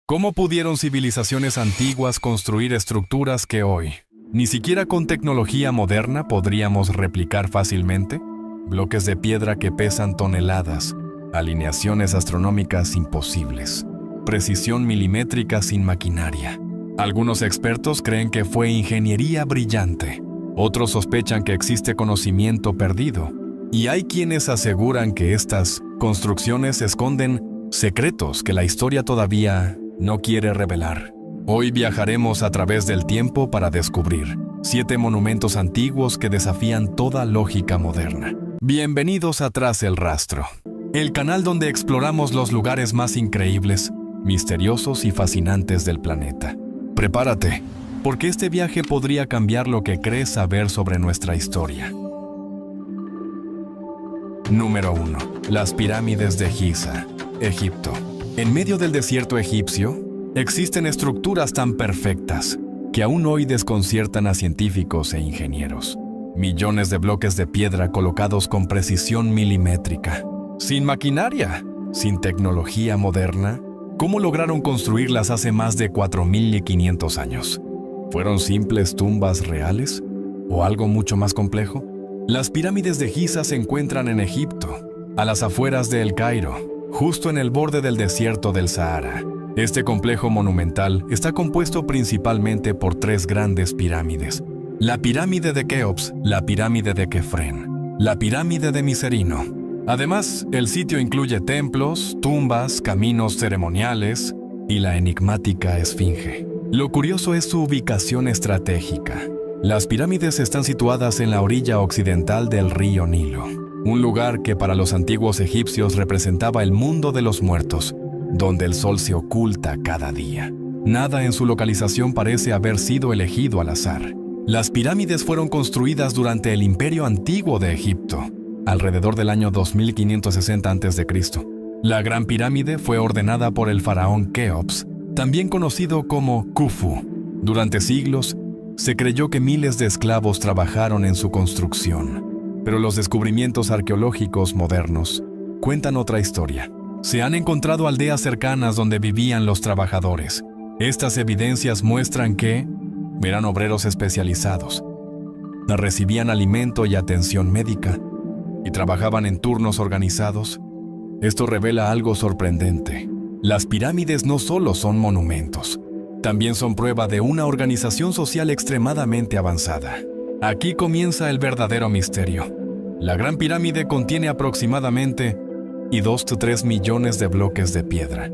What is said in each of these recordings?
¿Cómo pudieron civilizaciones antiguas construir estructuras que hoy, ni siquiera con tecnología moderna, podríamos replicar fácilmente? Bloques de piedra que pesan toneladas, alineaciones astronómicas imposibles, precisión milimétrica sin maquinaria. Algunos expertos creen que fue ingeniería brillante, otros sospechan que existe conocimiento perdido, y hay quienes aseguran que estas construcciones esconden secretos que la historia todavía no quiere revelar. Hoy viajaremos a través del tiempo para descubrir 7 monumentos antiguos que desafían toda lógica moderna. Bienvenidos a Tras el Rastro, el canal donde exploramos los lugares más increíbles, misteriosos y fascinantes del planeta. Prepárate, porque este viaje podría cambiar lo que crees saber sobre nuestra historia. Número 1. Las pirámides de Giza, Egipto. En medio del desierto egipcio, existen estructuras tan perfectas que aún hoy desconciertan a científicos e ingenieros. Millones de bloques de piedra colocados con precisión milimétrica. Sin maquinaria, sin tecnología moderna, ¿cómo lograron construirlas hace más de 4.500 años? ¿Fueron simples tumbas reales? ¿O algo mucho más complejo? Las pirámides de Giza se encuentran en Egipto, a las afueras de El Cairo, justo en el borde del desierto del Sahara. Este complejo monumental está compuesto principalmente por 3 grandes pirámides: la pirámide de Keops, la pirámide de Kefren, la pirámide de Micerino. Además, el sitio incluye templos, tumbas, caminos ceremoniales y la enigmática Esfinge. Lo curioso es su ubicación estratégica. Las pirámides están situadas en la orilla occidental del río Nilo, un lugar que para los antiguos egipcios representaba el mundo de los muertos, donde el sol se oculta cada día. Nada en su localización parece haber sido elegido al azar. Las pirámides fueron construidas durante el Imperio Antiguo de Egipto, alrededor del año 2560 a.C. La Gran Pirámide fue ordenada por el faraón Keops, también conocido como Khufu. Durante siglos, se creyó que miles de esclavos trabajaron en su construcción. Pero los descubrimientos arqueológicos modernos cuentan otra historia. Se han encontrado aldeas cercanas donde vivían los trabajadores. Estas evidencias muestran que eran obreros especializados, recibían alimento y atención médica, y trabajaban en turnos organizados. Esto revela algo sorprendente. Las pirámides no solo son monumentos, también son prueba de una organización social extremadamente avanzada. Aquí comienza el verdadero misterio. La Gran Pirámide contiene aproximadamente 2-3 millones de bloques de piedra,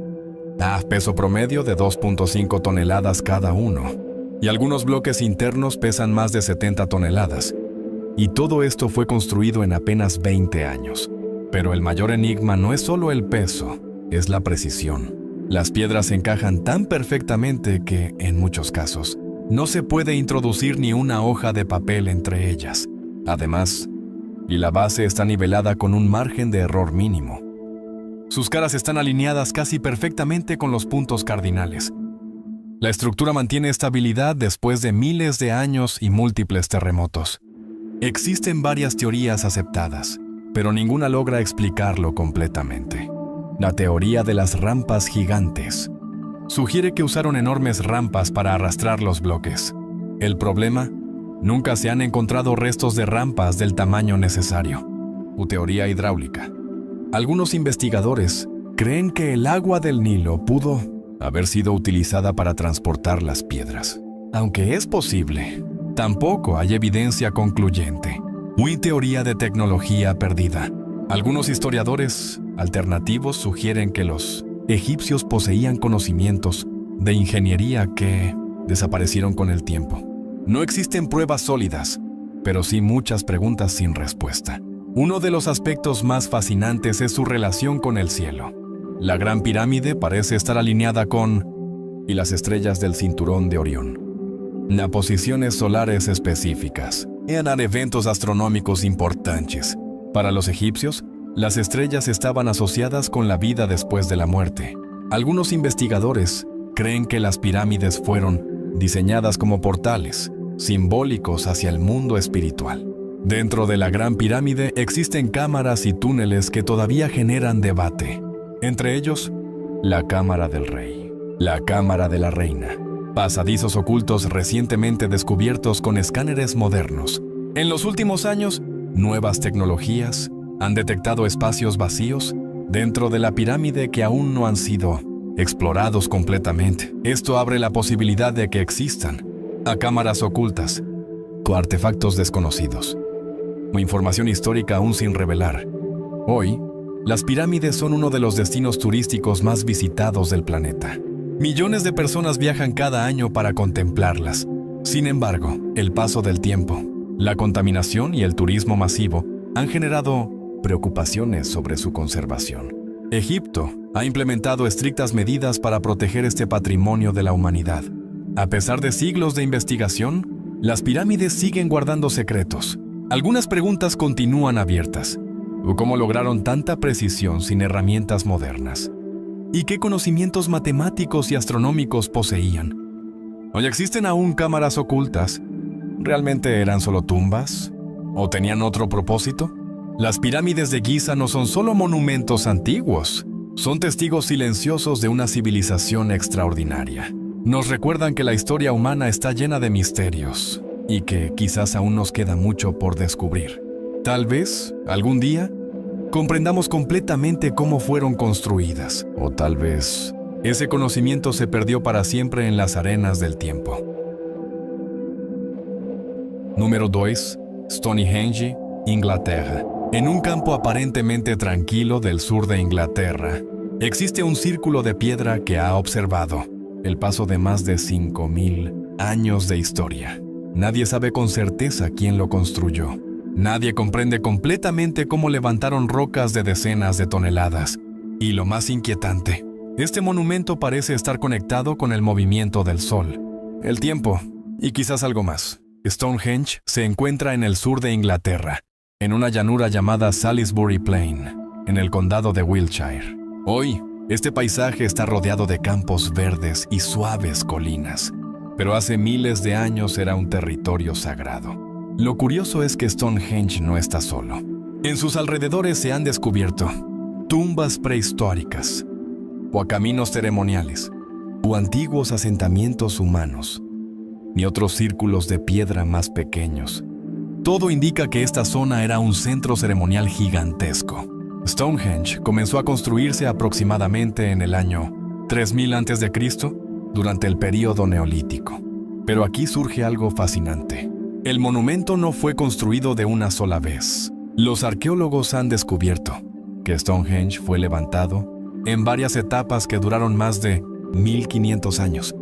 a peso promedio de 2.5 toneladas cada uno, y algunos bloques internos pesan más de 70 toneladas. Y todo esto fue construido en apenas 20 años. Pero el mayor enigma no es solo el peso, es la precisión. Las piedras encajan tan perfectamente que, en muchos casos, no se puede introducir ni una hoja de papel entre ellas. Además, la base está nivelada con un margen de error mínimo. Sus caras están alineadas casi perfectamente con los puntos cardinales. La estructura mantiene estabilidad después de miles de años y múltiples terremotos. Existen varias teorías aceptadas, pero ninguna logra explicarlo completamente. La teoría de las rampas gigantes sugiere que usaron enormes rampas para arrastrar los bloques. El problema: nunca se han encontrado restos de rampas del tamaño necesario. Teoría hidráulica. Algunos investigadores creen que el agua del Nilo pudo haber sido utilizada para transportar las piedras. Aunque es posible, tampoco hay evidencia concluyente. Una teoría de tecnología perdida. Algunos historiadores alternativos sugieren que los egipcios poseían conocimientos de ingeniería que desaparecieron con el tiempo. No existen pruebas sólidas, pero sí muchas preguntas sin respuesta. Uno de los aspectos más fascinantes es su relación con el cielo. La Gran Pirámide parece estar alineada con las estrellas del cinturón de Orión. Las posiciones solares específicas eran eventos astronómicos importantes. Para los egipcios, las estrellas estaban asociadas con la vida después de la muerte. Algunos investigadores creen que las pirámides fueron diseñadas como portales simbólicos hacia el mundo espiritual. Dentro de la Gran Pirámide existen cámaras y túneles que todavía generan debate. Entre ellos, la Cámara del Rey. La Cámara de la Reina. Pasadizos ocultos recientemente descubiertos con escáneres modernos. En los últimos años, nuevas tecnologías han detectado espacios vacíos dentro de la pirámide que aún no han sido explorados completamente. Esto abre la posibilidad de que existan a cámaras ocultas o artefactos desconocidos, o información histórica aún sin revelar. Hoy, las pirámides son uno de los destinos turísticos más visitados del planeta. Millones de personas viajan cada año para contemplarlas. Sin embargo, el paso del tiempo, la contaminación y el turismo masivo han generado preocupaciones sobre su conservación. Egipto ha implementado estrictas medidas para proteger este patrimonio de la humanidad. A pesar de siglos de investigación, las pirámides siguen guardando secretos. Algunas preguntas continúan abiertas. ¿Cómo lograron tanta precisión sin herramientas modernas? ¿Y qué conocimientos matemáticos y astronómicos poseían? ¿Hoy existen aún cámaras ocultas? ¿Realmente eran solo tumbas? ¿O tenían otro propósito? Las pirámides de Giza no son solo monumentos antiguos, son testigos silenciosos de una civilización extraordinaria. Nos recuerdan que la historia humana está llena de misterios y que quizás aún nos queda mucho por descubrir. Tal vez, algún día, comprendamos completamente cómo fueron construidas, o tal vez ese conocimiento se perdió para siempre en las arenas del tiempo. Número 2. Stonehenge, Inglaterra. En un campo aparentemente tranquilo del sur de Inglaterra, existe un círculo de piedra que ha observado el paso de más de 5,000 años de historia. Nadie sabe con certeza quién lo construyó. Nadie comprende completamente cómo levantaron rocas de decenas de toneladas. Y lo más inquietante, este monumento parece estar conectado con el movimiento del Sol, el tiempo y quizás algo más. Stonehenge se encuentra en el sur de Inglaterra, en una llanura llamada Salisbury Plain, en el condado de Wiltshire. Hoy, este paisaje está rodeado de campos verdes y suaves colinas, pero hace miles de años era un territorio sagrado. Lo curioso es que Stonehenge no está solo. En sus alrededores se han descubierto tumbas prehistóricas, o caminos ceremoniales, o antiguos asentamientos humanos, ni otros círculos de piedra más pequeños. Todo indica que esta zona era un centro ceremonial gigantesco. Stonehenge comenzó a construirse aproximadamente en el año 3000 a.C., durante el período neolítico. Pero aquí surge algo fascinante. El monumento no fue construido de una sola vez. Los arqueólogos han descubierto que Stonehenge fue levantado en varias etapas que duraron más de 1500 años.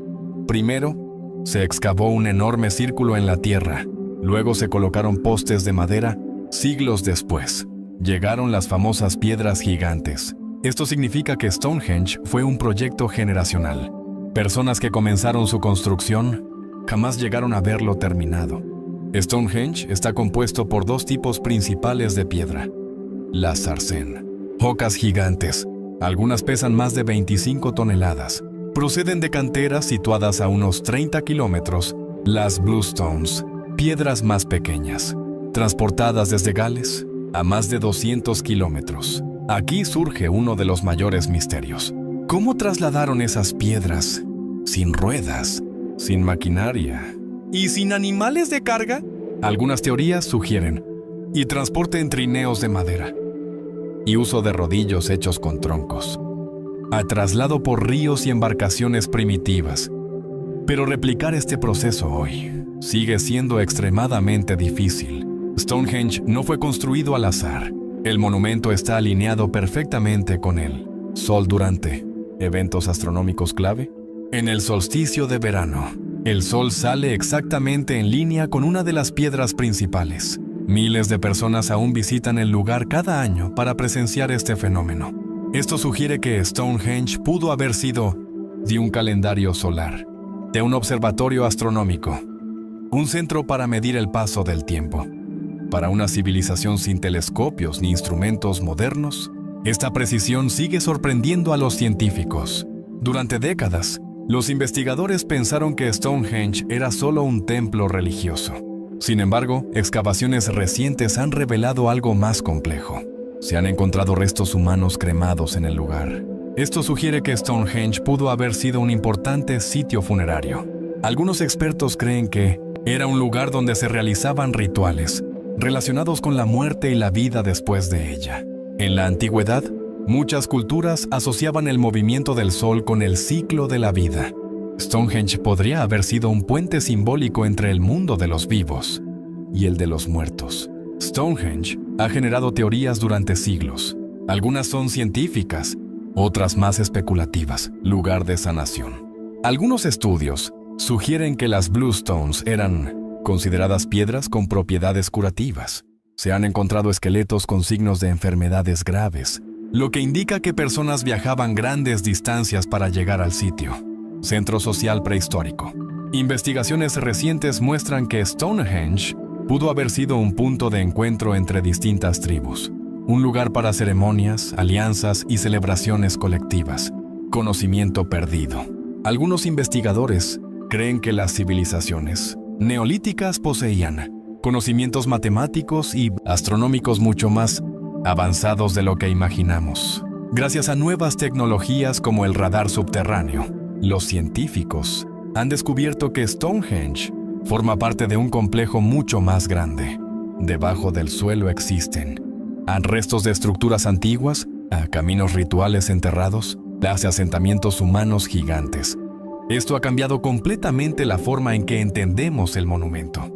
Primero, se excavó un enorme círculo en la tierra. Luego se colocaron postes de madera. Siglos después, llegaron las famosas piedras gigantes. Esto significa que Stonehenge fue un proyecto generacional. Personas que comenzaron su construcción jamás llegaron a verlo terminado. Stonehenge está compuesto por dos tipos principales de piedra: las sarsen, rocas gigantes. Algunas pesan más de 25 toneladas. Proceden de canteras situadas a unos 30 kilómetros. Las bluestones, piedras más pequeñas, transportadas desde Gales a más de 200 kilómetros. Aquí surge uno de los mayores misterios. ¿Cómo trasladaron esas piedras sin ruedas, sin maquinaria y sin animales de carga? Algunas teorías sugieren y transporte en trineos de madera y uso de rodillos hechos con troncos, a traslado por ríos y embarcaciones primitivas. Pero replicar este proceso hoy sigue siendo extremadamente difícil. Stonehenge no fue construido al azar. El monumento está alineado perfectamente con el Sol durante eventos astronómicos clave. En el solsticio de verano, el Sol sale exactamente en línea con una de las piedras principales. Miles de personas aún visitan el lugar cada año para presenciar este fenómeno. Esto sugiere que Stonehenge pudo haber sido de un calendario solar, de un observatorio astronómico, un centro para medir el paso del tiempo. Para una civilización sin telescopios ni instrumentos modernos, esta precisión sigue sorprendiendo a los científicos. Durante décadas, los investigadores pensaron que Stonehenge era solo un templo religioso. Sin embargo, excavaciones recientes han revelado algo más complejo. Se han encontrado restos humanos cremados en el lugar. Esto sugiere que Stonehenge pudo haber sido un importante sitio funerario. Algunos expertos creen que era un lugar donde se realizaban rituales relacionados con la muerte y la vida después de ella. En la antigüedad, muchas culturas asociaban el movimiento del sol con el ciclo de la vida. Stonehenge podría haber sido un puente simbólico entre el mundo de los vivos y el de los muertos. Stonehenge ha generado teorías durante siglos. Algunas son científicas, otras más especulativas, lugar de sanación. Algunos estudios sugieren que las Bluestones eran consideradas piedras con propiedades curativas. Se han encontrado esqueletos con signos de enfermedades graves, lo que indica que personas viajaban grandes distancias para llegar al sitio. Centro social prehistórico. Investigaciones recientes muestran que Stonehenge pudo haber sido un punto de encuentro entre distintas tribus, un lugar para ceremonias, alianzas y celebraciones colectivas. Conocimiento perdido. Algunos investigadores creen que las civilizaciones neolíticas poseían conocimientos matemáticos y astronómicos mucho más avanzados de lo que imaginamos. Gracias a nuevas tecnologías como el radar subterráneo, los científicos han descubierto que Stonehenge forma parte de un complejo mucho más grande. Debajo del suelo existen restos de estructuras antiguas, caminos rituales enterrados, las asentamientos humanos gigantes. Esto ha cambiado completamente la forma en que entendemos el monumento.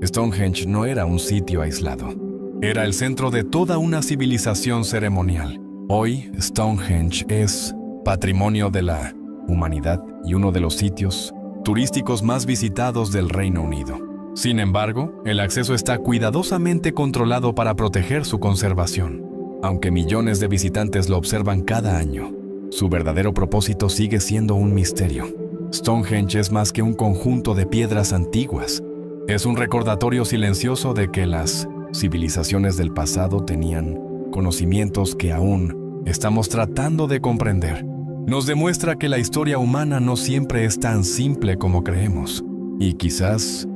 Stonehenge no era un sitio aislado. Era el centro de toda una civilización ceremonial. Hoy, Stonehenge es patrimonio de la humanidad y uno de los sitios turísticos más visitados del Reino Unido. Sin embargo, el acceso está cuidadosamente controlado para proteger su conservación. Aunque millones de visitantes lo observan cada año, su verdadero propósito sigue siendo un misterio. Stonehenge es más que un conjunto de piedras antiguas. Es un recordatorio silencioso de que las civilizaciones del pasado tenían conocimientos que aún estamos tratando de comprender. Nos demuestra que la historia humana no siempre es tan simple como creemos. Y quizás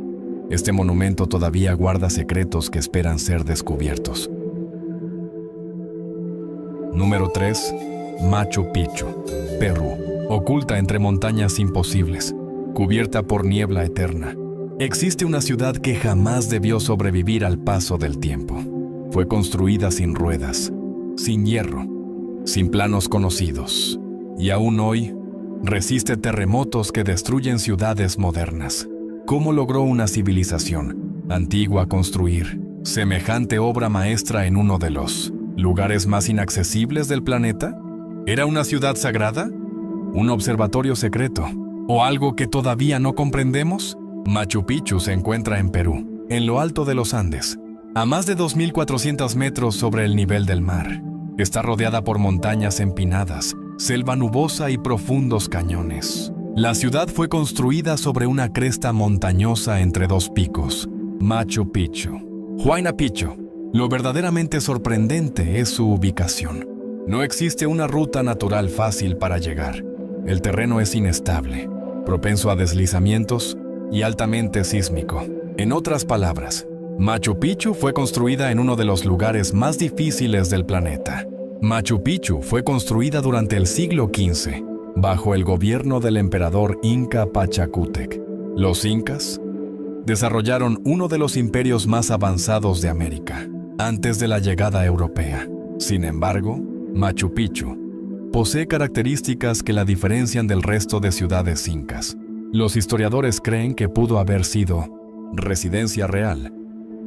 este monumento todavía guarda secretos que esperan ser descubiertos. Número 3. Machu Picchu, Perú. Oculta entre montañas imposibles, cubierta por niebla eterna, existe una ciudad que jamás debió sobrevivir al paso del tiempo. Fue construida sin ruedas, sin hierro, sin planos conocidos, y aún hoy resiste terremotos que destruyen ciudades modernas. ¿Cómo logró una civilización antigua construir semejante obra maestra en uno de los lugares más inaccesibles del planeta? ¿Era una ciudad sagrada? ¿Un observatorio secreto? ¿O algo que todavía no comprendemos? Machu Picchu se encuentra en Perú, en lo alto de los Andes, a más de 2.400 metros sobre el nivel del mar. Está rodeada por montañas empinadas, selva nubosa y profundos cañones. La ciudad fue construida sobre una cresta montañosa entre dos picos, Machu Picchu. Huayna Picchu. Lo verdaderamente sorprendente es su ubicación. No existe una ruta natural fácil para llegar. El terreno es inestable, propenso a deslizamientos y altamente sísmico. En otras palabras, Machu Picchu fue construida en uno de los lugares más difíciles del planeta. Machu Picchu fue construida durante el siglo XV, bajo el gobierno del emperador Inca Pachacútec. Los incas desarrollaron uno de los imperios más avanzados de América, antes de la llegada europea. Sin embargo, Machu Picchu posee características que la diferencian del resto de ciudades incas. Los historiadores creen que pudo haber sido residencia real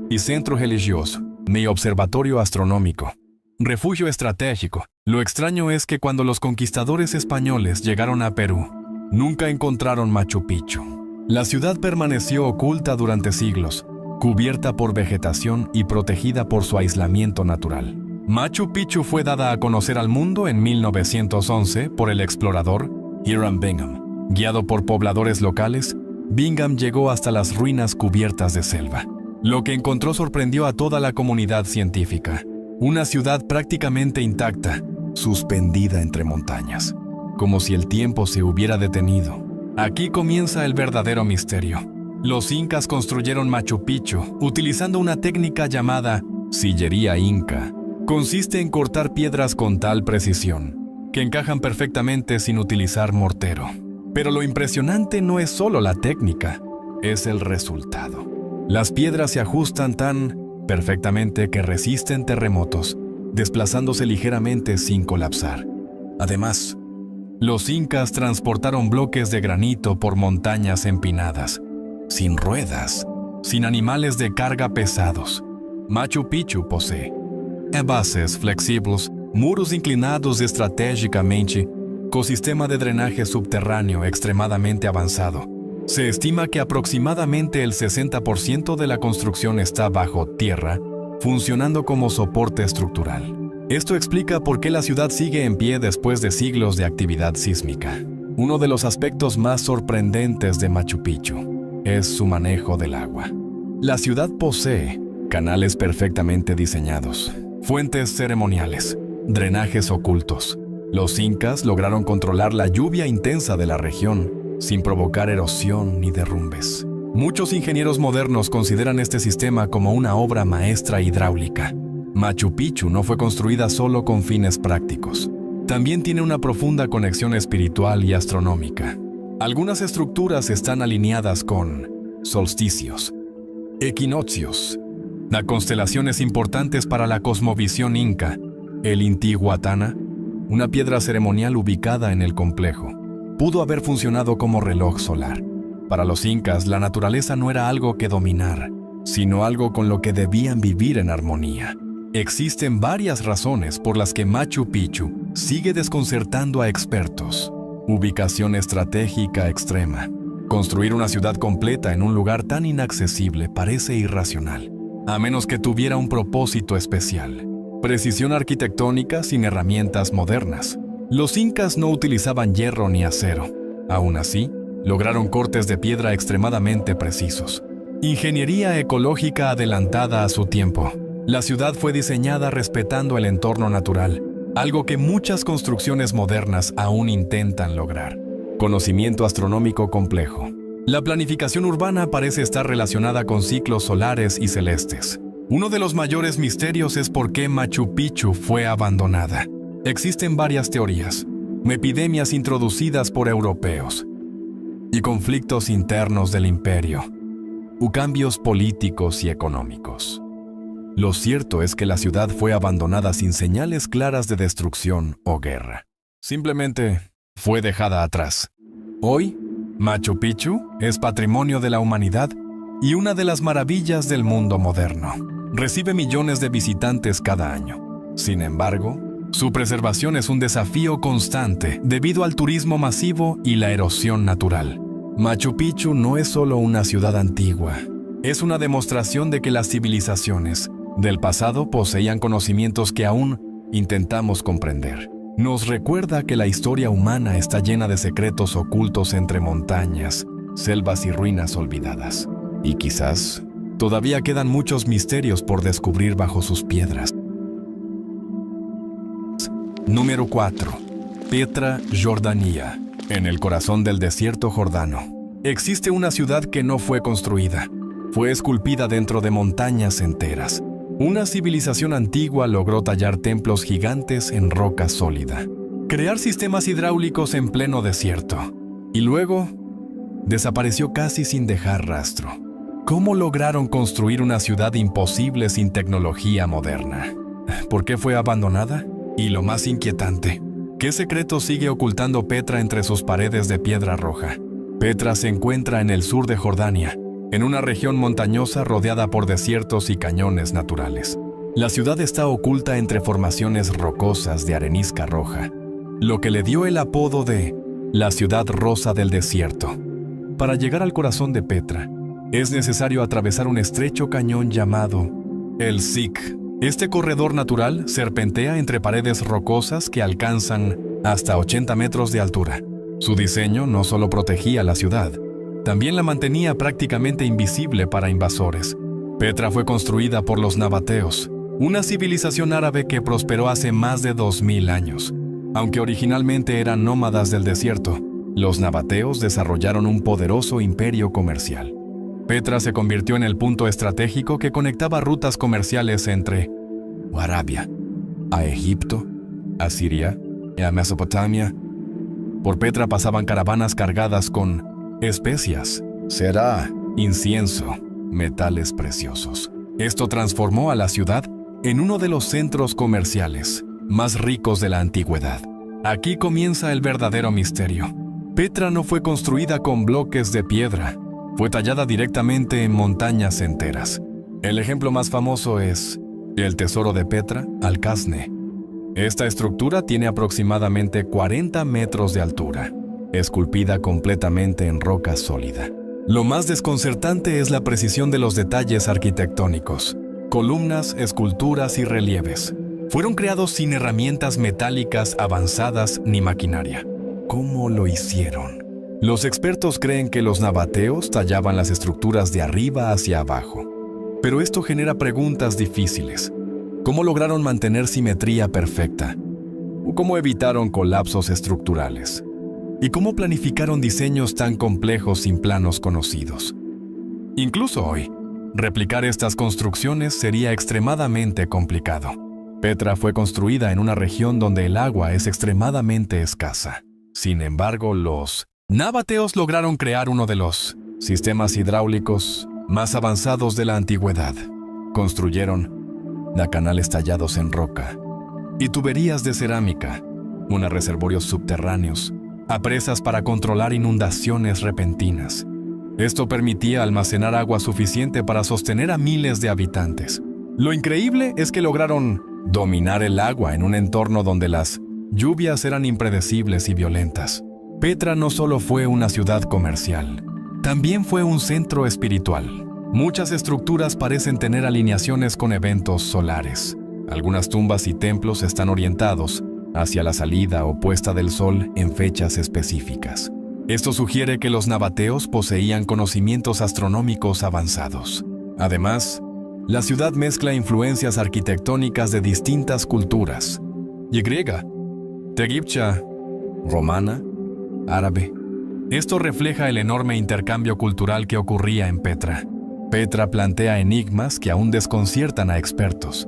y centro religioso, ni observatorio astronómico, refugio estratégico. Lo extraño es que cuando los conquistadores españoles llegaron a Perú, nunca encontraron Machu Picchu. La ciudad permaneció oculta durante siglos, cubierta por vegetación y protegida por su aislamiento natural. Machu Picchu fue dada a conocer al mundo en 1911 por el explorador Hiram Bingham. Guiado por pobladores locales, Bingham llegó hasta las ruinas cubiertas de selva. Lo que encontró sorprendió a toda la comunidad científica. Una ciudad prácticamente intacta, suspendida entre montañas, como si el tiempo se hubiera detenido. Aquí comienza el verdadero misterio. Los incas construyeron Machu Picchu utilizando una técnica llamada sillería inca. Consiste en cortar piedras con tal precisión que encajan perfectamente sin utilizar mortero. Pero lo impresionante no es solo la técnica, es el resultado. Las piedras se ajustan tan perfectamente que resisten terremotos, desplazándose ligeramente sin colapsar. Además, los incas transportaron bloques de granito por montañas empinadas, sin ruedas, sin animales de carga pesados. Machu Picchu posee bases flexibles, muros inclinados estratégicamente, ecosistema de drenaje subterráneo extremadamente avanzado. Se estima que aproximadamente el 60% de la construcción está bajo tierra, funcionando como soporte estructural. Esto explica por qué la ciudad sigue en pie después de siglos de actividad sísmica. Uno de los aspectos más sorprendentes de Machu Picchu es su manejo del agua. La ciudad posee canales perfectamente diseñados, fuentes ceremoniales, drenajes ocultos. Los incas lograron controlar la lluvia intensa de la región sin provocar erosión ni derrumbes. Muchos ingenieros modernos consideran este sistema como una obra maestra hidráulica. Machu Picchu no fue construida solo con fines prácticos. También tiene una profunda conexión espiritual y astronómica. Algunas estructuras están alineadas con solsticios, equinoccios, las constelaciones importantes para la cosmovisión inca, el Intihuatana, una piedra ceremonial ubicada en el complejo, pudo haber funcionado como reloj solar. Para los incas, la naturaleza no era algo que dominar, sino algo con lo que debían vivir en armonía. Existen varias razones por las que Machu Picchu sigue desconcertando a expertos. Ubicación estratégica extrema. Construir una ciudad completa en un lugar tan inaccesible parece irracional, a menos que tuviera un propósito especial. Precisión arquitectónica sin herramientas modernas. Los incas no utilizaban hierro ni acero. Aún así, lograron cortes de piedra extremadamente precisos. Ingeniería ecológica adelantada a su tiempo. La ciudad fue diseñada respetando el entorno natural, algo que muchas construcciones modernas aún intentan lograr. Conocimiento astronómico complejo. La planificación urbana parece estar relacionada con ciclos solares y celestes. Uno de los mayores misterios es por qué Machu Picchu fue abandonada. Existen varias teorías, epidemias introducidas por europeos y conflictos internos del imperio, u cambios políticos y económicos. Lo cierto es que la ciudad fue abandonada sin señales claras de destrucción o guerra. Simplemente fue dejada atrás. Hoy, Machu Picchu es patrimonio de la humanidad y una de las maravillas del mundo moderno. Recibe millones de visitantes cada año. Sin embargo, su preservación es un desafío constante debido al turismo masivo y la erosión natural. Machu Picchu no es solo una ciudad antigua, es una demostración de que las civilizaciones del pasado poseían conocimientos que aún intentamos comprender. Nos recuerda que la historia humana está llena de secretos ocultos entre montañas, selvas y ruinas olvidadas. Y quizás todavía quedan muchos misterios por descubrir bajo sus piedras. Número 4. Petra, Jordania. En el corazón del desierto jordano, existe una ciudad que no fue construida. Fue esculpida dentro de montañas enteras. Una civilización antigua logró tallar templos gigantes en roca sólida, crear sistemas hidráulicos en pleno desierto, y luego desapareció casi sin dejar rastro. ¿Cómo lograron construir una ciudad imposible sin tecnología moderna? ¿Por qué fue abandonada? Y lo más inquietante, ¿qué secreto sigue ocultando Petra entre sus paredes de piedra roja? Petra se encuentra en el sur de Jordania, en una región montañosa rodeada por desiertos y cañones naturales. La ciudad está oculta entre formaciones rocosas de arenisca roja, lo que le dio el apodo de la ciudad rosa del desierto. Para llegar al corazón de Petra, es necesario atravesar un estrecho cañón llamado el Siq. Este corredor natural serpentea entre paredes rocosas que alcanzan hasta 80 metros de altura. Su diseño no solo protegía la ciudad, también la mantenía prácticamente invisible para invasores. Petra fue construida por los nabateos, una civilización árabe que prosperó hace más de 2000 años. Aunque originalmente eran nómadas del desierto, los nabateos desarrollaron un poderoso imperio comercial. Petra se convirtió en el punto estratégico que conectaba rutas comerciales entre Arabia, a Egipto, a Siria a Mesopotamia. Por Petra pasaban caravanas cargadas con especias, cera, incienso, metales preciosos. Esto transformó a la ciudad en uno de los centros comerciales más ricos de la antigüedad. Aquí comienza el verdadero misterio. Petra no fue construida con bloques de piedra, fue tallada directamente en montañas enteras. El ejemplo más famoso es el Tesoro de Petra al Casne. Esta estructura tiene aproximadamente 40 metros de altura, esculpida completamente en roca sólida. Lo más desconcertante es la precisión de los detalles arquitectónicos. Columnas, esculturas y relieves fueron creados sin herramientas metálicas avanzadas ni maquinaria. ¿Cómo lo hicieron? Los expertos creen que los nabateos tallaban las estructuras de arriba hacia abajo. Pero esto genera preguntas difíciles. ¿Cómo lograron mantener simetría perfecta? ¿Cómo evitaron colapsos estructurales? ¿Y cómo planificaron diseños tan complejos sin planos conocidos? Incluso hoy, replicar estas construcciones sería extremadamente complicado. Petra fue construida en una región donde el agua es extremadamente escasa. Sin embargo, los nabateos lograron crear uno de los sistemas hidráulicos más avanzados de la antigüedad. Construyeron canales tallados en roca y tuberías de cerámica, reservorios subterráneos, presas para controlar inundaciones repentinas. Esto permitía almacenar agua suficiente para sostener a miles de habitantes. Lo increíble es que lograron dominar el agua en un entorno donde las lluvias eran impredecibles y violentas. Petra no solo fue una ciudad comercial, también fue un centro espiritual. Muchas estructuras parecen tener alineaciones con eventos solares. Algunas tumbas y templos están orientados hacia la salida o puesta del sol en fechas específicas. Esto sugiere que los nabateos poseían conocimientos astronómicos avanzados. Además, la ciudad mezcla influencias arquitectónicas de distintas culturas: griega, egipcia, romana, árabe. Esto refleja el enorme intercambio cultural que ocurría en Petra. Petra plantea enigmas que aún desconciertan a expertos.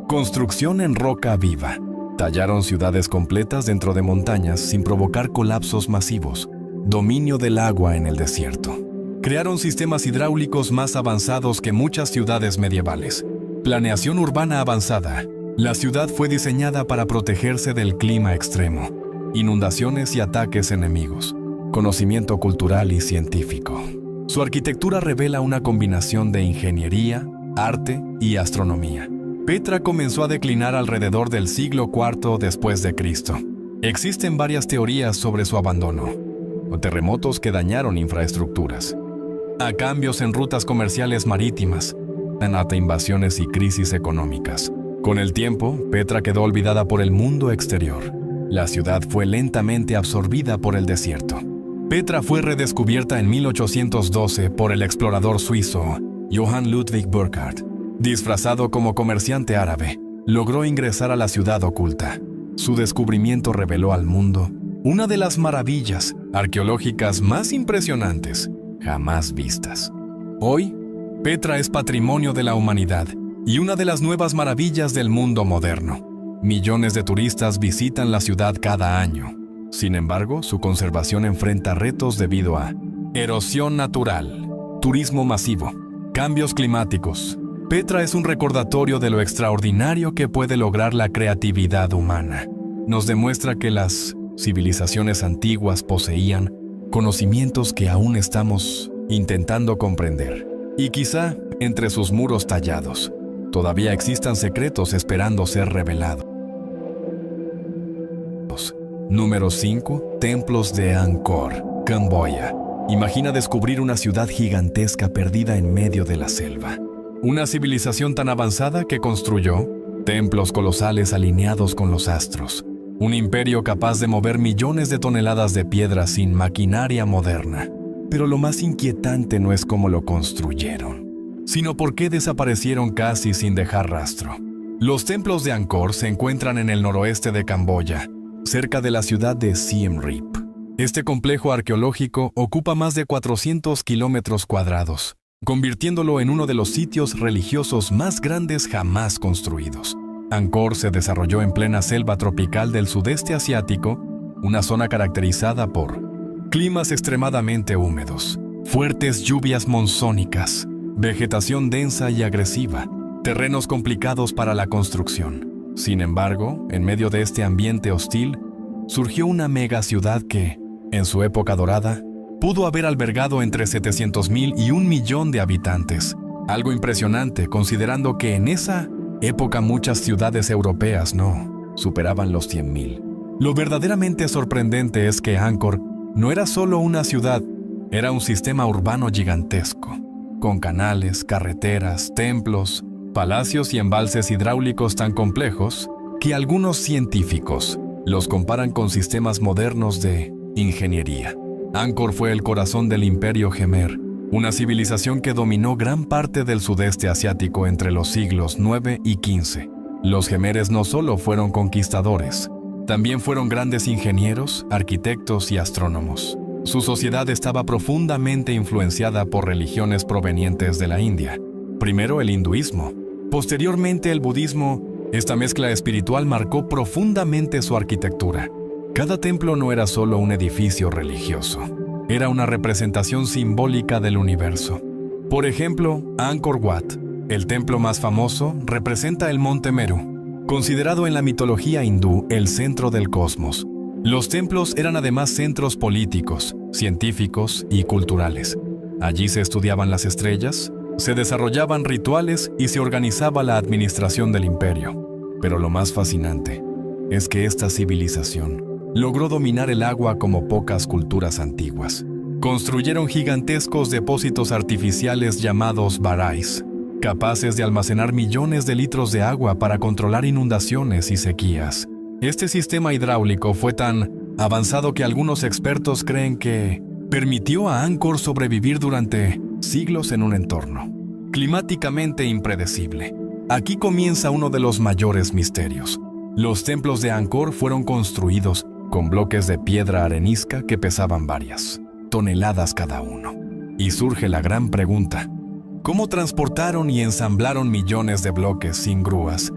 Construcción en roca viva. Tallaron ciudades completas dentro de montañas sin provocar colapsos masivos. Dominio del agua en el desierto. Crearon sistemas hidráulicos más avanzados que muchas ciudades medievales. Planeación urbana avanzada. La ciudad fue diseñada para protegerse del clima extremo, inundaciones y ataques enemigos. Conocimiento cultural y científico. Su arquitectura revela una combinación de ingeniería, arte y astronomía. Petra comenzó a declinar alrededor del siglo IV después de Cristo. Existen varias teorías sobre su abandono, o terremotos que dañaron infraestructuras, a cambios en rutas comerciales marítimas, hasta invasiones y crisis económicas. Con el tiempo, Petra quedó olvidada por el mundo exterior. La ciudad fue lentamente absorbida por el desierto. Petra fue redescubierta en 1812 por el explorador suizo Johann Ludwig Burckhardt. Disfrazado como comerciante árabe, logró ingresar a la ciudad oculta. Su descubrimiento reveló al mundo una de las maravillas arqueológicas más impresionantes jamás vistas. Hoy, Petra es patrimonio de la humanidad y una de las nuevas maravillas del mundo moderno. Millones de turistas visitan la ciudad cada año. Sin embargo, su conservación enfrenta retos debido a erosión natural, turismo masivo, cambios climáticos. Petra es un recordatorio de lo extraordinario que puede lograr la creatividad humana. Nos demuestra que las civilizaciones antiguas poseían conocimientos que aún estamos intentando comprender. Y quizá, entre sus muros tallados, todavía existan secretos esperando ser revelados. Número 5. Templos de Angkor, Camboya. Imagina descubrir una ciudad gigantesca perdida en medio de la selva. Una civilización tan avanzada que construyó templos colosales alineados con los astros. Un imperio capaz de mover millones de toneladas de piedra sin maquinaria moderna. Pero lo más inquietante no es cómo lo construyeron, sino por qué desaparecieron casi sin dejar rastro. Los templos de Angkor se encuentran en el noroeste de Camboya, cerca de la ciudad de Siem Reap. Este complejo arqueológico ocupa más de 400 kilómetros cuadrados, convirtiéndolo en uno de los sitios religiosos más grandes jamás construidos. Angkor se desarrolló en plena selva tropical del sudeste asiático, una zona caracterizada por climas extremadamente húmedos, fuertes lluvias monzónicas, vegetación densa y agresiva, terrenos complicados para la construcción. Sin embargo, en medio de este ambiente hostil, surgió una megaciudad que, en su época dorada, pudo haber albergado entre 700,000 y 1,000,000 de habitantes. Algo impresionante considerando que en esa época muchas ciudades europeas no superaban los 100,000. Lo verdaderamente sorprendente es que Angkor no era solo una ciudad, era un sistema urbano gigantesco, con canales, carreteras, templos, palacios y embalses hidráulicos tan complejos que algunos científicos los comparan con sistemas modernos de ingeniería. Angkor fue el corazón del Imperio Jemer, una civilización que dominó gran parte del sudeste asiático entre los siglos IX y XV. Los jemeres no solo fueron conquistadores, también fueron grandes ingenieros, arquitectos y astrónomos. Su sociedad estaba profundamente influenciada por religiones provenientes de la India. Primero el hinduismo, posteriormente el budismo. Esta mezcla espiritual marcó profundamente su arquitectura. Cada templo no era solo un edificio religioso, era una representación simbólica del universo. Por ejemplo, Angkor Wat, el templo más famoso, representa el monte Meru, considerado en la mitología hindú el centro del cosmos. Los templos eran además centros políticos, científicos y culturales. Allí se estudiaban las estrellas, se desarrollaban rituales y se organizaba la administración del imperio. Pero lo más fascinante es que esta civilización logró dominar el agua como pocas culturas antiguas. Construyeron gigantescos depósitos artificiales llamados barais, capaces de almacenar millones de litros de agua para controlar inundaciones y sequías. Este sistema hidráulico fue tan avanzado que algunos expertos creen que permitió a Angkor sobrevivir durante siglos en un entorno climáticamente impredecible. Aquí comienza uno de los mayores misterios. Los templos de Angkor fueron construidos con bloques de piedra arenisca que pesaban varias toneladas cada uno. Y surge la gran pregunta: ¿cómo transportaron y ensamblaron millones de bloques sin grúas?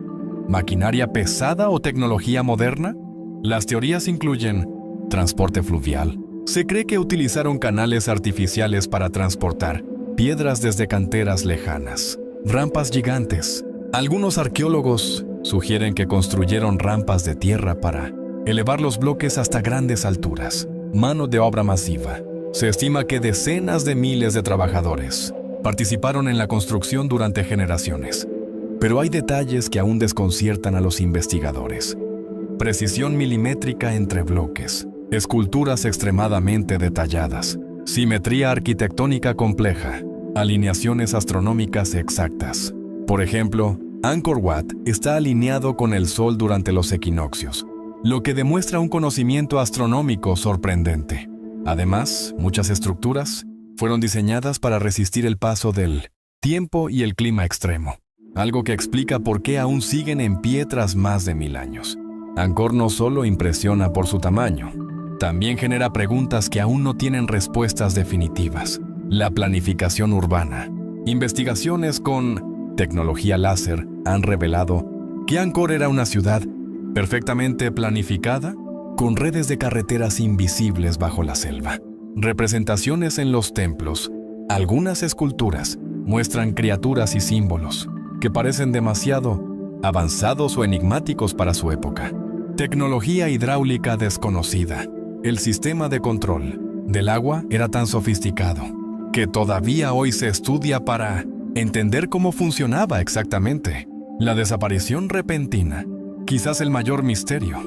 ¿Maquinaria pesada o tecnología moderna? Las teorías incluyen transporte fluvial. Se cree que utilizaron canales artificiales para transportar piedras desde canteras lejanas, rampas gigantes. Algunos arqueólogos sugieren que construyeron rampas de tierra para elevar los bloques hasta grandes alturas. Mano de obra masiva. Se estima que decenas de miles de trabajadores participaron en la construcción durante generaciones. Pero hay detalles que aún desconciertan a los investigadores. Precisión milimétrica entre bloques, esculturas extremadamente detalladas, simetría arquitectónica compleja, alineaciones astronómicas exactas. Por ejemplo, Angkor Wat está alineado con el Sol durante los equinoccios, lo que demuestra un conocimiento astronómico sorprendente. Además, muchas estructuras fueron diseñadas para resistir el paso del tiempo y el clima extremo, algo que explica por qué aún siguen en pie tras más de 1000 años. Angkor no solo impresiona por su tamaño, también genera preguntas que aún no tienen respuestas definitivas. La planificación urbana. Investigaciones con tecnología láser han revelado que Angkor era una ciudad perfectamente planificada, con redes de carreteras invisibles bajo la selva. Representaciones en los templos. Algunas esculturas muestran criaturas y símbolos que parecen demasiado avanzados o enigmáticos para su época. Tecnología hidráulica desconocida. El sistema de control del agua era tan sofisticado que todavía hoy se estudia para entender cómo funcionaba exactamente. La desaparición repentina, quizás el mayor misterio.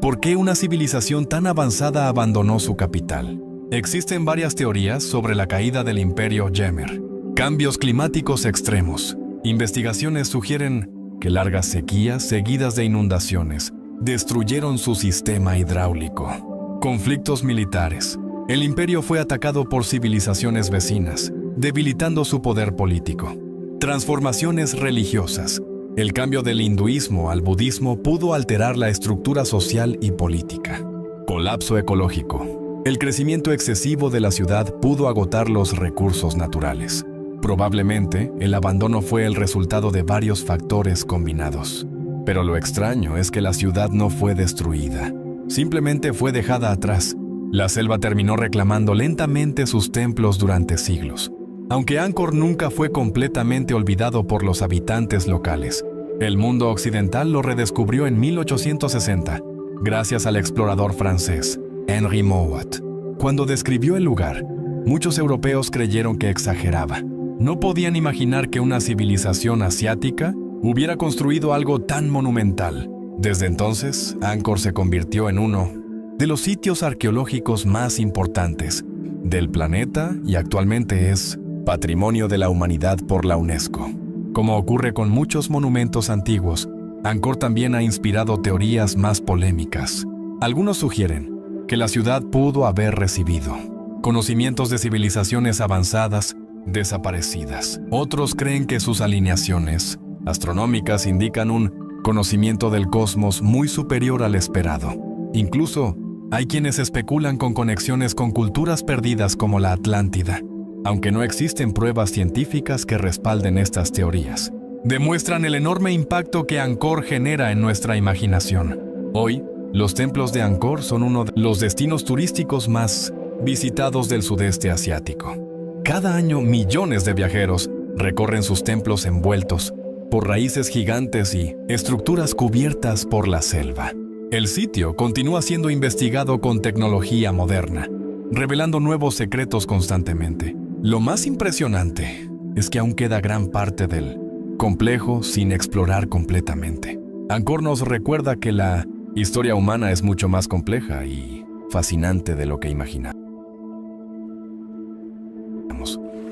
¿Por qué una civilización tan avanzada abandonó su capital? Existen varias teorías sobre la caída del Imperio Jemer. Cambios climáticos extremos. Investigaciones sugieren que largas sequías seguidas de inundaciones destruyeron su sistema hidráulico. Conflictos militares. El imperio fue atacado por civilizaciones vecinas, debilitando su poder político. Transformaciones religiosas. El cambio del hinduismo al budismo pudo alterar la estructura social y política. Colapso ecológico. El crecimiento excesivo de la ciudad pudo agotar los recursos naturales. Probablemente, el abandono fue el resultado de varios factores combinados. Pero lo extraño es que la ciudad no fue destruida, simplemente fue dejada atrás. La selva terminó reclamando lentamente sus templos durante siglos. Aunque Angkor nunca fue completamente olvidado por los habitantes locales, el mundo occidental lo redescubrió en 1860, gracias al explorador francés Henri Mouat. Cuando describió el lugar, muchos europeos creyeron que exageraba. No podían imaginar que una civilización asiática hubiera construido algo tan monumental. Desde entonces, Angkor se convirtió en uno de los sitios arqueológicos más importantes del planeta y actualmente es Patrimonio de la Humanidad por la UNESCO. Como ocurre con muchos monumentos antiguos, Angkor también ha inspirado teorías más polémicas. Algunos sugieren que la ciudad pudo haber recibido conocimientos de civilizaciones avanzadas desaparecidas. Otros creen que sus alineaciones astronómicas indican un conocimiento del cosmos muy superior al esperado. Incluso hay quienes especulan con conexiones con culturas perdidas como la Atlántida. Aunque no existen pruebas científicas que respalden estas teorías, demuestran el enorme impacto que Angkor genera en nuestra imaginación. Hoy, los templos de Angkor son uno de los destinos turísticos más visitados del sudeste asiático. Cada año, millones de viajeros recorren sus templos envueltos por raíces gigantes y estructuras cubiertas por la selva. El sitio continúa siendo investigado con tecnología moderna, revelando nuevos secretos constantemente. Lo más impresionante es que aún queda gran parte del complejo sin explorar completamente. Angkor nos recuerda que la historia humana es mucho más compleja y fascinante de lo que imaginamos.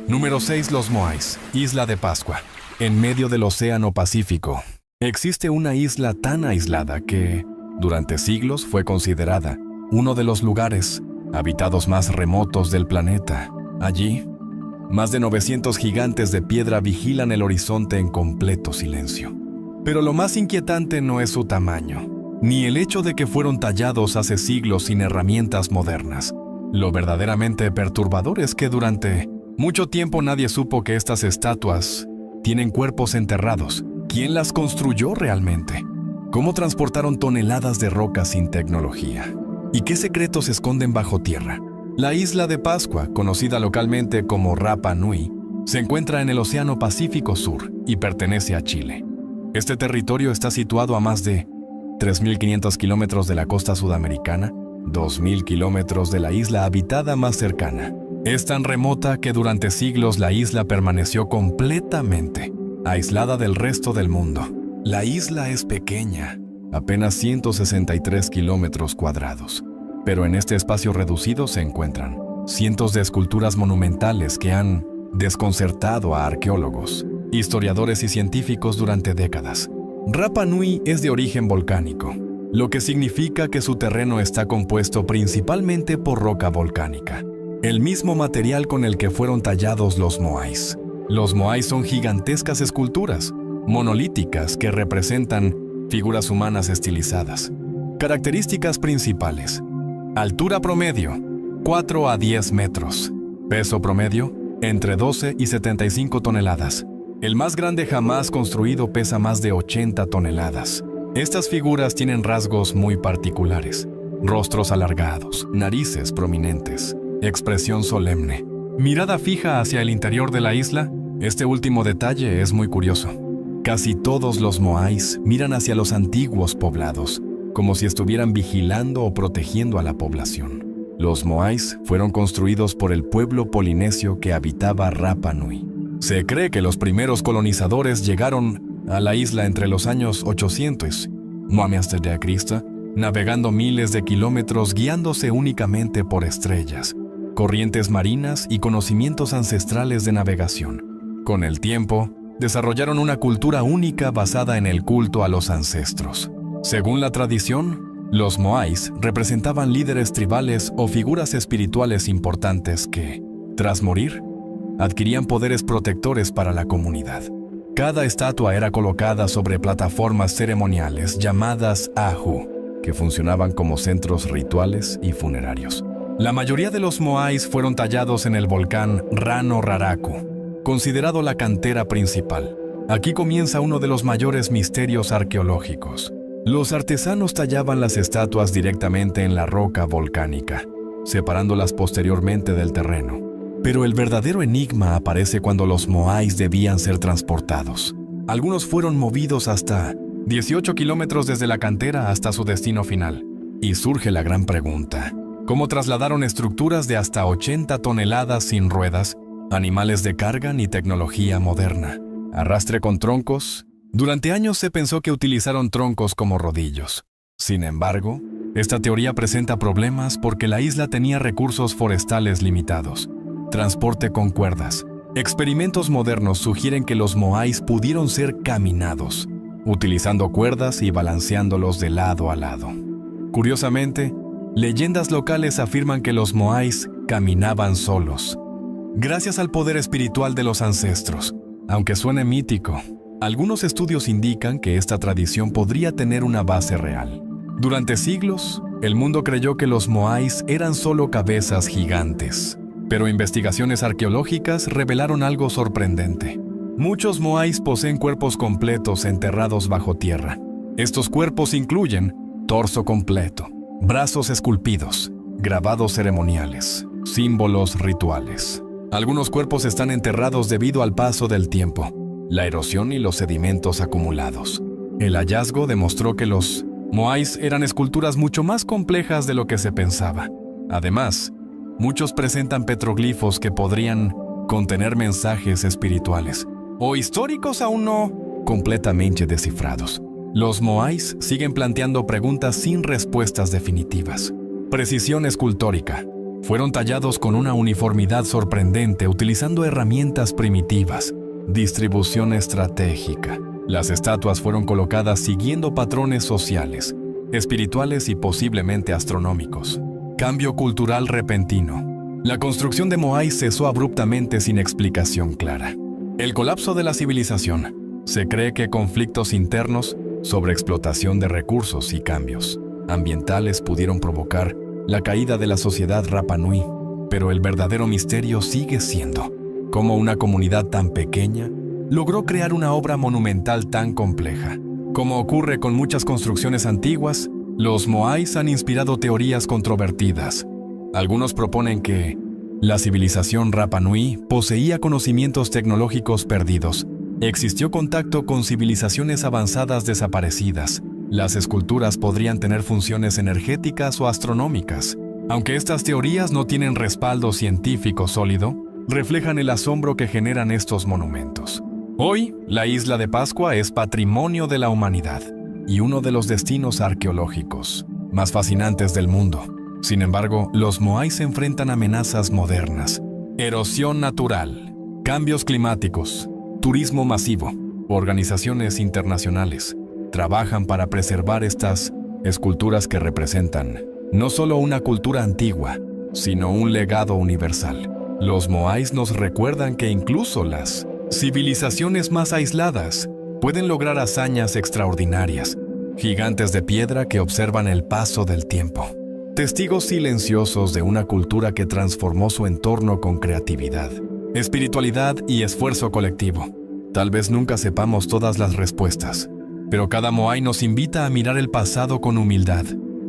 Número 6. Los Moais, Isla de Pascua. En medio del Océano Pacífico, existe una isla tan aislada que, durante siglos, fue considerada uno de los lugares habitados más remotos del planeta. Allí, más de 900 gigantes de piedra vigilan el horizonte en completo silencio. Pero lo más inquietante no es su tamaño, ni el hecho de que fueron tallados hace siglos sin herramientas modernas. Lo verdaderamente perturbador es que durante mucho tiempo nadie supo que estas estatuas tienen cuerpos enterrados. ¿Quién las construyó realmente? ¿Cómo transportaron toneladas de rocas sin tecnología? ¿Y qué secretos se esconden bajo tierra? La isla de Pascua, conocida localmente como Rapa Nui, se encuentra en el Océano Pacífico Sur y pertenece a Chile. Este territorio está situado a más de 3.500 kilómetros de la costa sudamericana, 2.000 kilómetros de la isla habitada más cercana. Es tan remota que durante siglos la isla permaneció completamente aislada del resto del mundo. La isla es pequeña, apenas 163 kilómetros cuadrados, pero en este espacio reducido se encuentran cientos de esculturas monumentales que han desconcertado a arqueólogos, historiadores y científicos durante décadas. Rapa Nui es de origen volcánico, lo que significa que su terreno está compuesto principalmente por roca volcánica, el mismo material con el que fueron tallados los moais. Los moais son gigantescas esculturas monolíticas que representan figuras humanas estilizadas. Características principales: altura promedio, 4 a 10 metros. Peso promedio, entre 12 y 75 toneladas. El más grande jamás construido pesa más de 80 toneladas. Estas figuras tienen rasgos muy particulares: rostros alargados, narices prominentes, expresión solemne, mirada fija hacia el interior de la isla. Este último detalle es muy curioso. Casi todos los moais miran hacia los antiguos poblados, como si estuvieran vigilando o protegiendo a la población. Los moais fueron construidos por el pueblo polinesio que habitaba Rapa Nui. Se cree que los primeros colonizadores llegaron a la isla entre los años 800 a.C., navegando miles de kilómetros guiándose únicamente por estrellas, corrientes marinas y conocimientos ancestrales de navegación. Con el tiempo, desarrollaron una cultura única basada en el culto a los ancestros. Según la tradición, los moais representaban líderes tribales o figuras espirituales importantes que, tras morir, adquirían poderes protectores para la comunidad. Cada estatua era colocada sobre plataformas ceremoniales llamadas ahu, que funcionaban como centros rituales y funerarios. La mayoría de los moais fueron tallados en el volcán Rano Raraku, considerado la cantera principal. Aquí comienza uno de los mayores misterios arqueológicos. Los artesanos tallaban las estatuas directamente en la roca volcánica, separándolas posteriormente del terreno. Pero el verdadero enigma aparece cuando los moais debían ser transportados. Algunos fueron movidos hasta 18 kilómetros desde la cantera hasta su destino final. Y surge la gran pregunta: ¿cómo trasladaron estructuras de hasta 80 toneladas sin ruedas, animales de carga ni tecnología moderna? ¿Arrastre con troncos? Durante años se pensó que utilizaron troncos como rodillos. Sin embargo, esta teoría presenta problemas porque la isla tenía recursos forestales limitados. Transporte con cuerdas. Experimentos modernos sugieren que los moais pudieron ser caminados, utilizando cuerdas y balanceándolos de lado a lado. Curiosamente, leyendas locales afirman que los moais caminaban solos, gracias al poder espiritual de los ancestros. Aunque suene mítico, algunos estudios indican que esta tradición podría tener una base real. Durante siglos, el mundo creyó que los moais eran solo cabezas gigantes, pero investigaciones arqueológicas revelaron algo sorprendente. Muchos moais poseen cuerpos completos enterrados bajo tierra. Estos cuerpos incluyen torso completo, brazos esculpidos, grabados ceremoniales, símbolos rituales. Algunos cuerpos están enterrados debido al paso del tiempo, la erosión y los sedimentos acumulados. El hallazgo demostró que los moais eran esculturas mucho más complejas de lo que se pensaba. Además, muchos presentan petroglifos que podrían contener mensajes espirituales o históricos aún no completamente descifrados. Los moais siguen planteando preguntas sin respuestas definitivas. Precisión escultórica. Fueron tallados con una uniformidad sorprendente utilizando herramientas primitivas. Distribución estratégica. Las estatuas fueron colocadas siguiendo patrones sociales, espirituales y posiblemente astronómicos. Cambio cultural repentino. La construcción de moais cesó abruptamente sin explicación clara. El colapso de la civilización. Se cree que conflictos internos, sobreexplotación de recursos y cambios ambientales pudieron provocar la caída de la sociedad Rapa Nui, pero el verdadero misterio sigue siendo cómo una comunidad tan pequeña logró crear una obra monumental tan compleja. Como ocurre con muchas construcciones antiguas, los moais han inspirado teorías controvertidas. Algunos proponen que la civilización Rapa Nui poseía conocimientos tecnológicos perdidos. Existió contacto con civilizaciones avanzadas desaparecidas. Las esculturas podrían tener funciones energéticas o astronómicas. Aunque estas teorías no tienen respaldo científico sólido, reflejan el asombro que generan estos monumentos. Hoy, la isla de Pascua es patrimonio de la humanidad y uno de los destinos arqueológicos más fascinantes del mundo. Sin embargo, los moais se enfrentan a amenazas modernas: erosión natural, cambios climáticos, turismo masivo. Organizaciones internacionales trabajan para preservar estas esculturas que representan no solo una cultura antigua, sino un legado universal. Los moais nos recuerdan que incluso las civilizaciones más aisladas pueden lograr hazañas extraordinarias, gigantes de piedra que observan el paso del tiempo, testigos silenciosos de una cultura que transformó su entorno con creatividad, espiritualidad y esfuerzo colectivo. Tal vez nunca sepamos todas las respuestas, pero cada moai nos invita a mirar el pasado con humildad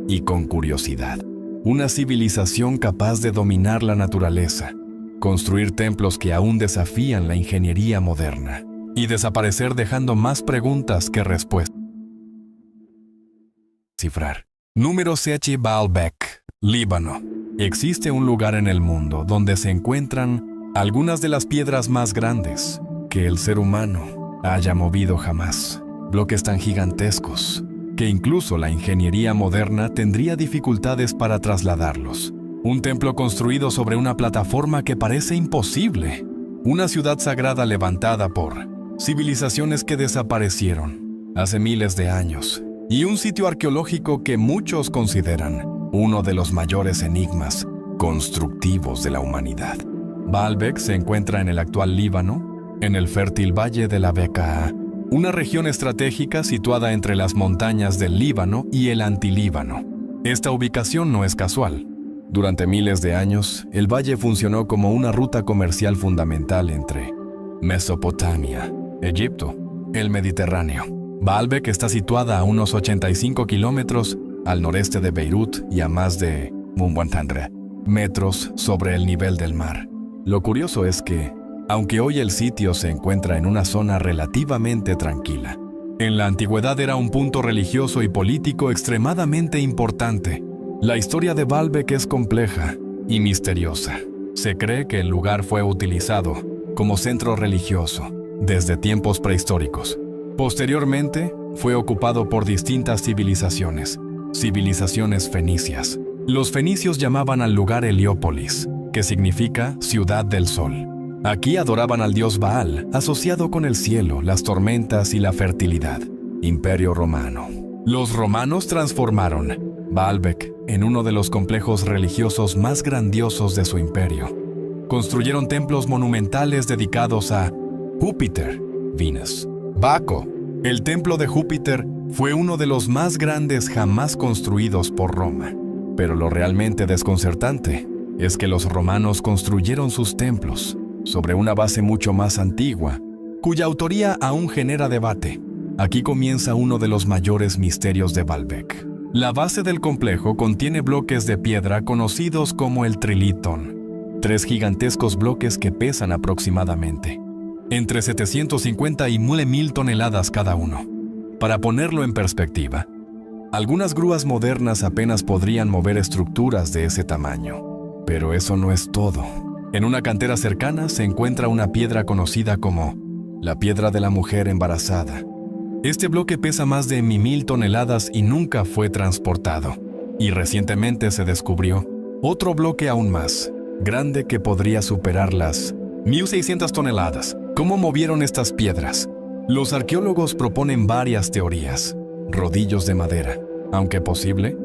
y con curiosidad. Una civilización capaz de dominar la naturaleza, construir templos que aún desafían la ingeniería moderna y desaparecer dejando más preguntas que respuestas. Cifrar. Número CH Baalbek, Líbano. Existe un lugar en el mundo donde se encuentran algunas de las piedras más grandes que el ser humano haya movido jamás. Bloques tan gigantescos que incluso la ingeniería moderna tendría dificultades para trasladarlos. Un templo construido sobre una plataforma que parece imposible. Una ciudad sagrada levantada por civilizaciones que desaparecieron hace miles de años. Y un sitio arqueológico que muchos consideran uno de los mayores enigmas constructivos de la humanidad. Baalbek se encuentra en el actual Líbano, en el fértil valle de la Bekaa, una región estratégica situada entre las montañas del Líbano y el Antilíbano. Esta ubicación no es casual. Durante miles de años, el valle funcionó como una ruta comercial fundamental entre Mesopotamia, Egipto El Mediterráneo. Baalbek está situada a unos 85 kilómetros al noreste de Beirut y a más de 1,100 metros sobre el nivel del mar. Lo curioso es que, aunque hoy el sitio se encuentra en una zona relativamente tranquila, en la antigüedad era un punto religioso y político extremadamente importante. La historia de Baalbek es compleja y misteriosa. Se cree que el lugar fue utilizado como centro religioso desde tiempos prehistóricos. Posteriormente, fue ocupado por distintas civilizaciones fenicias. Los fenicios llamaban al lugar Heliópolis, que significa ciudad del sol. Aquí adoraban al dios Baal, asociado con el cielo, las tormentas y la fertilidad. Imperio Romano. Los romanos transformaron Baalbek en uno de los complejos religiosos más grandiosos de su imperio. Construyeron templos monumentales dedicados a Júpiter, Venus, Baco. El templo de Júpiter fue uno de los más grandes jamás construidos por Roma. Pero lo realmente desconcertante es que los romanos construyeron sus templos sobre una base mucho más antigua, cuya autoría aún genera debate. Aquí comienza uno de los mayores misterios de Baalbek. La base del complejo contiene bloques de piedra conocidos como el trilitón, 3 gigantescos bloques que pesan aproximadamente entre 750 y 1000 toneladas cada uno. Para ponerlo en perspectiva, algunas grúas modernas apenas podrían mover estructuras de ese tamaño. Pero eso no es todo. En una cantera cercana se encuentra una piedra conocida como la piedra de la mujer embarazada. Este bloque pesa más de 1000 toneladas y nunca fue transportado. Y recientemente se descubrió otro bloque aún más grande que podría superar las 1600 toneladas. ¿Cómo movieron estas piedras? Los arqueólogos proponen varias teorías. Rodillos de madera. Aunque posible,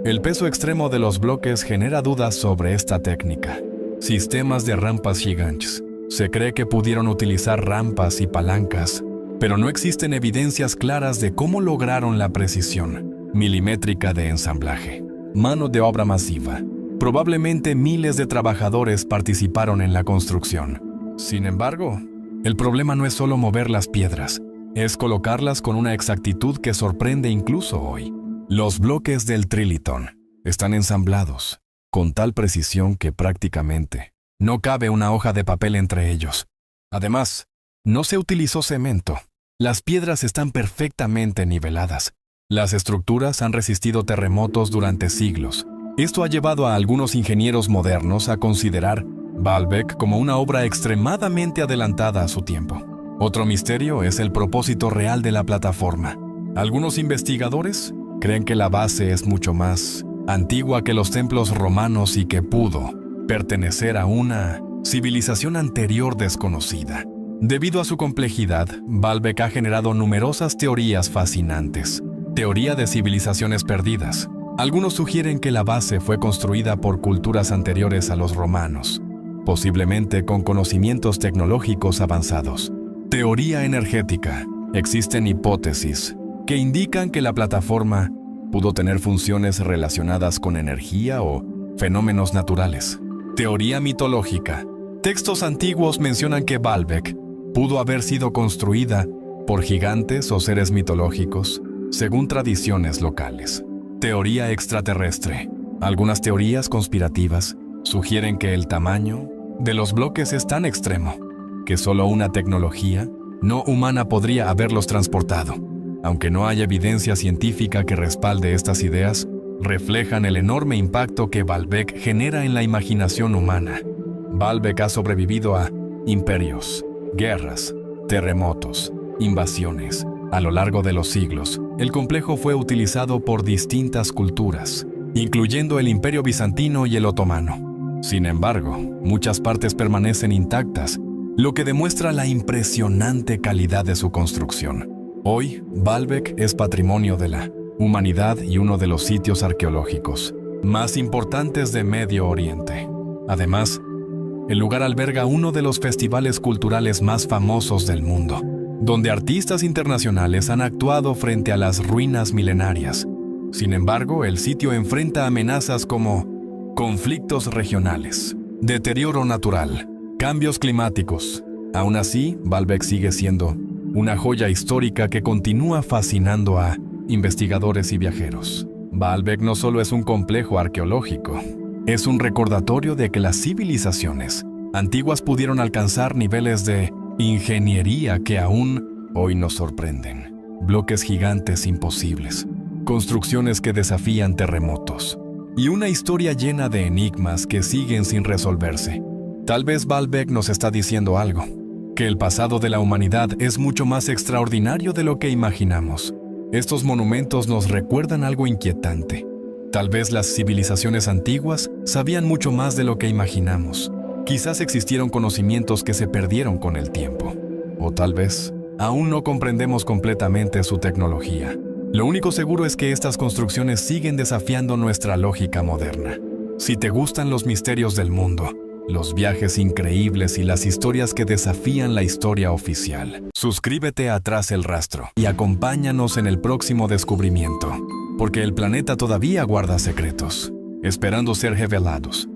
el peso extremo de los bloques genera dudas sobre esta técnica. Sistemas de rampas gigantes. Se cree que pudieron utilizar rampas y palancas, pero no existen evidencias claras de cómo lograron la precisión milimétrica de ensamblaje. Mano de obra masiva. Probablemente miles de trabajadores participaron en la construcción. Sin embargo, el problema no es solo mover las piedras, es colocarlas con una exactitud que sorprende incluso hoy. Los bloques del trilitón están ensamblados con tal precisión que prácticamente no cabe una hoja de papel entre ellos. Además, no se utilizó cemento. Las piedras están perfectamente niveladas. Las estructuras han resistido terremotos durante siglos. Esto ha llevado a algunos ingenieros modernos a considerar Baalbek como una obra extremadamente adelantada a su tiempo. Otro misterio es el propósito real de la plataforma. Algunos investigadores creen que la base es mucho más antigua que los templos romanos y que pudo pertenecer a una civilización anterior desconocida. Debido a su complejidad, Baalbek ha generado numerosas teorías fascinantes. Teoría de civilizaciones perdidas. Algunos sugieren que la base fue construida por culturas anteriores a los romanos, posiblemente con conocimientos tecnológicos avanzados. Teoría energética. Existen hipótesis que indican que la plataforma pudo tener funciones relacionadas con energía o fenómenos naturales. Teoría mitológica. Textos antiguos mencionan que Baalbek pudo haber sido construida por gigantes o seres mitológicos, según tradiciones locales. Teoría extraterrestre. Algunas teorías conspirativas sugieren que el tamaño de los bloques es tan extremo que solo una tecnología no humana podría haberlos transportado. Aunque no hay evidencia científica que respalde estas ideas, reflejan el enorme impacto que Baalbek genera en la imaginación humana. Baalbek ha sobrevivido a imperios, guerras, terremotos, invasiones. A lo largo de los siglos, el complejo fue utilizado por distintas culturas, incluyendo el Imperio Bizantino y el Otomano. Sin embargo, muchas partes permanecen intactas, lo que demuestra la impresionante calidad de su construcción. Hoy, Baalbek es patrimonio de la humanidad y uno de los sitios arqueológicos más importantes de Medio Oriente. Además, el lugar alberga uno de los festivales culturales más famosos del mundo, donde artistas internacionales han actuado frente a las ruinas milenarias. Sin embargo, el sitio enfrenta amenazas como conflictos regionales, deterioro natural, cambios climáticos. Aún así, Baalbek sigue siendo una joya histórica que continúa fascinando a investigadores y viajeros. Baalbek no solo es un complejo arqueológico, es un recordatorio de que las civilizaciones antiguas pudieron alcanzar niveles de ingeniería que aún hoy nos sorprenden. Bloques gigantes imposibles, construcciones que desafían terremotos, y una historia llena de enigmas que siguen sin resolverse. Tal vez Baalbek nos está diciendo algo, que el pasado de la humanidad es mucho más extraordinario de lo que imaginamos. Estos monumentos nos recuerdan algo inquietante. Tal vez las civilizaciones antiguas sabían mucho más de lo que imaginamos. Quizás existieron conocimientos que se perdieron con el tiempo. O tal vez aún no comprendemos completamente su tecnología. Lo único seguro es que estas construcciones siguen desafiando nuestra lógica moderna. Si te gustan los misterios del mundo, los viajes increíbles y las historias que desafían la historia oficial, suscríbete a Tras el Rastro y acompáñanos en el próximo descubrimiento, porque el planeta todavía guarda secretos, esperando ser revelados.